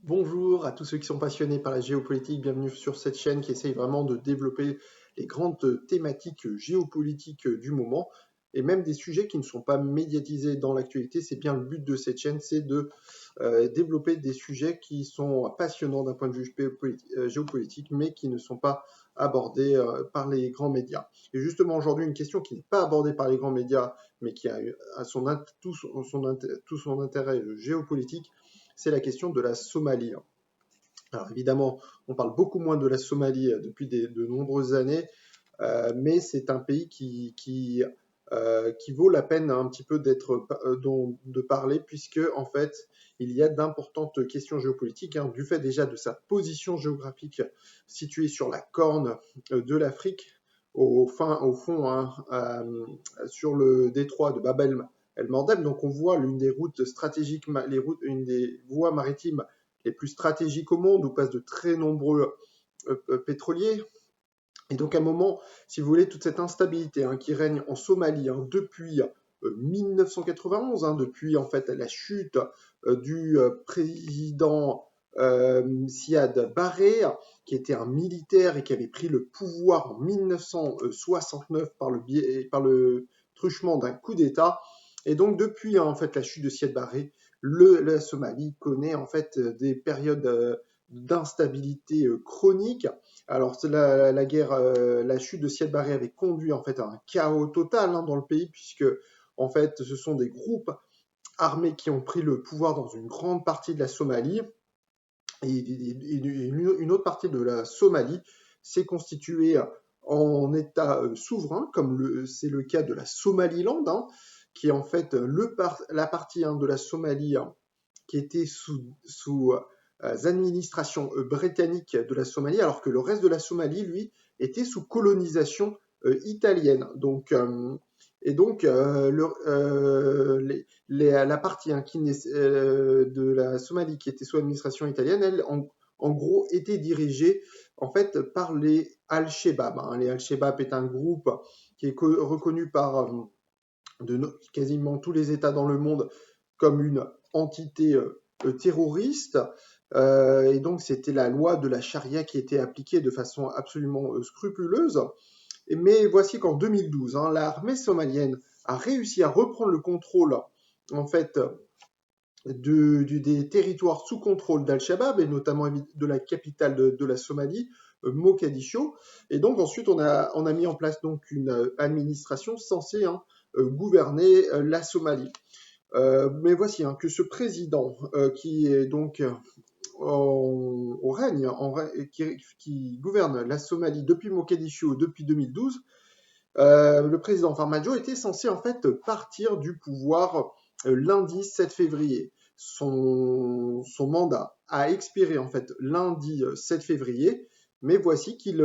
Bonjour à tous ceux qui sont passionnés par la géopolitique, bienvenue sur cette chaîne qui essaye vraiment de développer les grandes thématiques géopolitiques du moment et même des sujets qui ne sont pas médiatisés dans l'actualité. C'est bien le but de cette chaîne, c'est de développer des sujets qui sont passionnants d'un point de vue géopolitique, mais qui ne sont pas abordés par les grands médias. Et justement aujourd'hui, une question qui n'est pas abordée par les grands médias, mais qui a tout son intérêt géopolitique, c'est la question de la Somalie. Alors évidemment, on parle beaucoup moins de la Somalie depuis de nombreuses années, mais c'est un pays qui vaut la peine un petit peu de parler, puisque en fait, il y a d'importantes questions géopolitiques, hein, du fait déjà de sa position géographique située sur la corne de l'Afrique, au fond, hein, sur le détroit de Bab el-Mandeb. Donc on voit l'une des routes stratégiques, une des voies maritimes les plus stratégiques au monde, où passent de très nombreux pétroliers. Et donc, à un moment, si vous voulez, toute cette instabilité qui règne en Somalie depuis 1991, depuis en fait la chute du président Siad Barre, qui était un militaire et qui avait pris le pouvoir en 1969 par le truchement d'un coup d'État. Et donc, depuis en fait la chute de Siad Barre, la Somalie connaît en fait des périodes d'instabilité chronique. Alors la guerre, la chute de Siad Barre avait conduit en fait à un chaos total dans le pays, puisque en fait ce sont des groupes armés qui ont pris le pouvoir dans une grande partie de la Somalie, et une autre partie de la Somalie s'est constituée en État souverain, comme c'est le cas de la Somaliland, qui est en fait la partie de la Somalie qui était sous administration britannique de la Somalie, alors que le reste de la Somalie, lui, était sous colonisation italienne. Donc, et donc, la partie de la Somalie qui était sous administration italienne, elle, en gros, était dirigée en fait par les Al-Shabaab. Les Al-Shabaab est un groupe qui est reconnu par quasiment tous les États dans le monde comme une entité terroriste. Et donc, c'était la loi de la charia qui était appliquée de façon absolument scrupuleuse. Mais voici qu'en 2012, l'armée somalienne a réussi à reprendre le contrôle, en fait, des territoires sous contrôle d'Al-Shabaab, et notamment de la capitale de la Somalie, Mogadiscio. Et donc ensuite, on a mis en place donc une administration censée gouverner la Somalie. Mais voici que ce président qui est donc au règne, qui gouverne la Somalie depuis Mogadiscio depuis 2012, le président Farmajo était censé en fait partir du pouvoir lundi 7 février. Son mandat a expiré en fait lundi 7 février, mais voici qu'il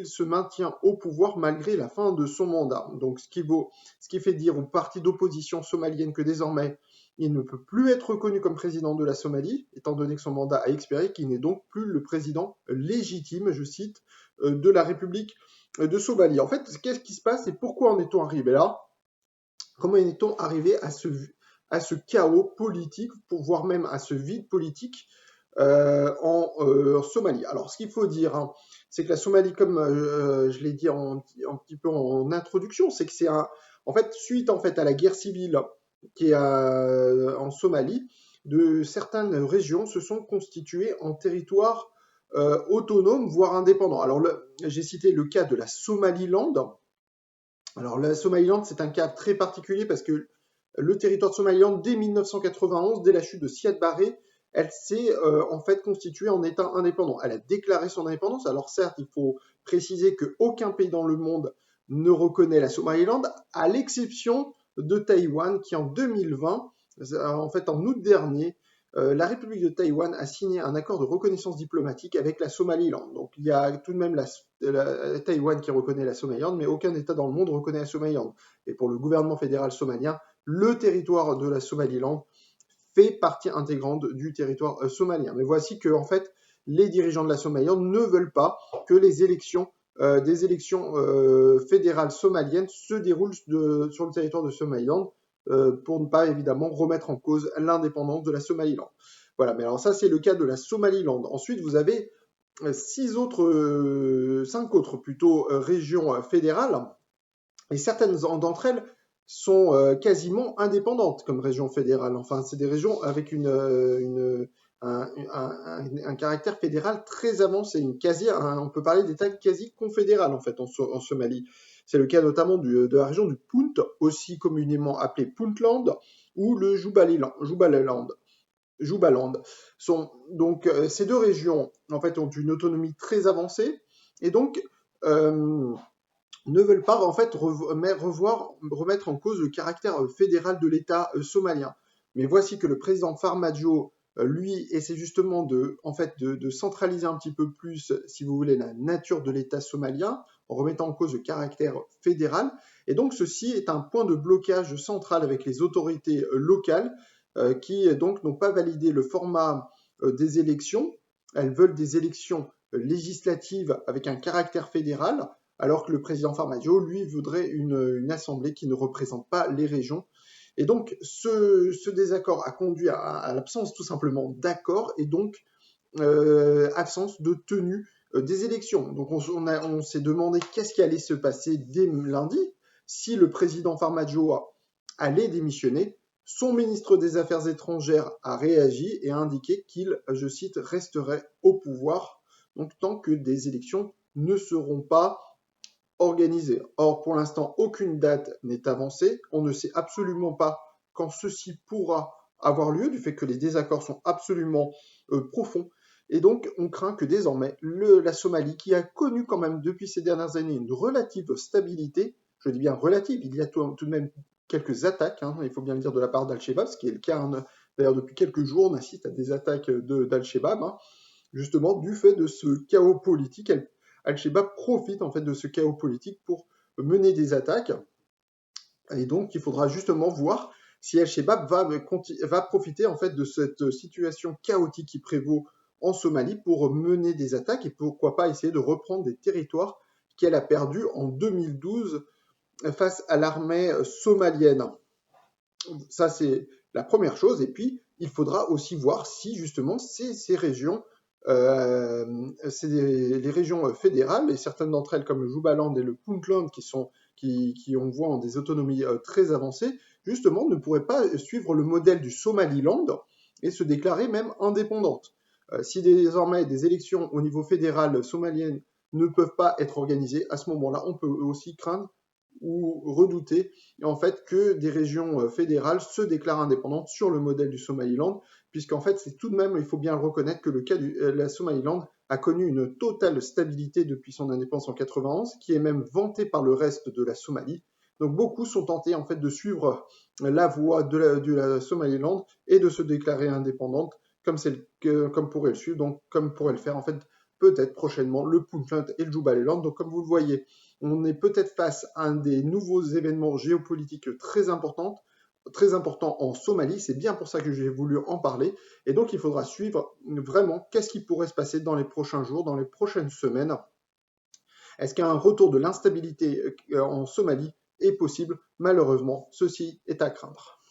se maintient au pouvoir malgré la fin de son mandat. Donc ce qui fait dire au parti d'opposition somalienne que désormais il ne peut plus être reconnu comme président de la Somalie, étant donné que son mandat a expiré, qu'il n'est donc plus le président légitime, je cite, de la République de Somalie. En fait, qu'est-ce qui se passe et pourquoi en est-on arrivé là? Comment en est-on arrivé à ce chaos politique, voire même à ce vide politique en Somalie? Alors, ce qu'il faut dire, c'est que la Somalie, comme je l'ai dit un petit peu en introduction, c'est que en fait, suite en fait à la guerre civile qui est en Somalie, de certaines régions se sont constituées en territoire autonome, voire indépendant. Alors, j'ai cité le cas de la Somaliland. Alors, la Somaliland, c'est un cas très particulier parce que le territoire de Somaliland, dès 1991, dès la chute de Siad Barre, elle s'est en fait constituée en État indépendant. Elle a déclaré son indépendance. Alors, certes, il faut préciser qu'aucun pays dans le monde ne reconnaît la Somaliland, à l'exception de Taïwan, qui en 2020, en fait en août dernier, la République de Taïwan a signé un accord de reconnaissance diplomatique avec la Somaliland. Donc il y a tout de même Taïwan qui reconnaît la Somaliland, mais aucun État dans le monde reconnaît la Somaliland. Et pour le gouvernement fédéral somalien, le territoire de la Somaliland fait partie intégrante du territoire somalien. Mais voici que en fait, les dirigeants de la Somaliland ne veulent pas que des élections fédérales somaliennes se déroulent sur le territoire de Somaliland, pour ne pas évidemment remettre en cause l'indépendance de la Somaliland. Voilà, mais alors ça, c'est le cas de la Somaliland. Ensuite, vous avez 5 autres plutôt régions fédérales, et certaines d'entre elles sont quasiment indépendantes comme région fédérale. Enfin, c'est des régions avec un caractère fédéral très avancé, on peut parler d'État quasi confédéral en fait en Somalie. C'est le cas notamment de la région du Punt, aussi communément appelée Puntland, ou le Jubaland. Donc ces deux régions en fait ont une autonomie très avancée et donc ne veulent pas en fait remettre en cause le caractère fédéral de l'État somalien. Mais voici que le président Farmajo, lui, essaie justement de centraliser un petit peu plus, si vous voulez, la nature de l'État somalien, en remettant en cause le caractère fédéral. Et donc ceci est un point de blocage central avec les autorités locales, qui donc n'ont pas validé le format des élections. Elles veulent des élections législatives avec un caractère fédéral, alors que le président Farmajo, lui, voudrait une assemblée qui ne représente pas les régions. Et donc, ce désaccord a conduit à l'absence tout simplement d'accord et donc absence de tenue des élections. Donc, on s'est demandé qu'est-ce qui allait se passer dès lundi si le président Farmajo allait démissionner. Son ministre des Affaires étrangères a réagi et a indiqué qu'il, je cite, resterait au pouvoir donc tant que des élections ne seront pas organisées. Or, pour l'instant, aucune date n'est avancée. On ne sait absolument pas quand ceci pourra avoir lieu, du fait que les désaccords sont absolument profonds. Et donc, on craint que désormais, la Somalie, qui a connu quand même depuis ces dernières années une relative stabilité, je dis bien relative, il y a tout de même quelques attaques, il faut bien le dire, de la part d'Al-Shabaab, ce qui est le cas, d'ailleurs depuis quelques jours, on assiste à des attaques d'Al-Shabaab, justement du fait de ce chaos politique. Al-Shabaab profite en fait de ce chaos politique pour mener des attaques, et donc il faudra justement voir si Al-Shabaab va profiter en fait de cette situation chaotique qui prévaut en Somalie pour mener des attaques et pourquoi pas essayer de reprendre des territoires qu'elle a perdus en 2012 face à l'armée somalienne. Ça, c'est la première chose. Et puis, il faudra aussi voir si, justement, ces régions, c'est les régions fédérales, et certaines d'entre elles, comme le Jubaland et le Puntland, qui on voit, ont des autonomies très avancées, justement, ne pourraient pas suivre le modèle du Somaliland et se déclarer même indépendantes. Si désormais des élections au niveau fédéral somalien ne peuvent pas être organisées, à ce moment-là, on peut aussi craindre ou redouter en fait que des régions fédérales se déclarent indépendantes sur le modèle du Somaliland, puisqu'en fait c'est tout de même, il faut bien le reconnaître, que le cas de la Somaliland a connu une totale stabilité depuis son indépendance en 91, qui est même vantée par le reste de la Somalie. Donc beaucoup sont tentés en fait de suivre la voie de la Somaliland et de se déclarer indépendante, comme pourrait le suivre, donc comme pourrait le faire en fait peut-être prochainement le Puntland et le Jubaland. Donc comme vous le voyez, on est peut-être face à un des nouveaux événements géopolitiques très importants en Somalie. C'est bien pour ça que j'ai voulu en parler. Et donc, il faudra suivre vraiment qu'est-ce qui pourrait se passer dans les prochains jours, dans les prochaines semaines. Est-ce qu'un retour de l'instabilité en Somalie est possible? Malheureusement, ceci est à craindre.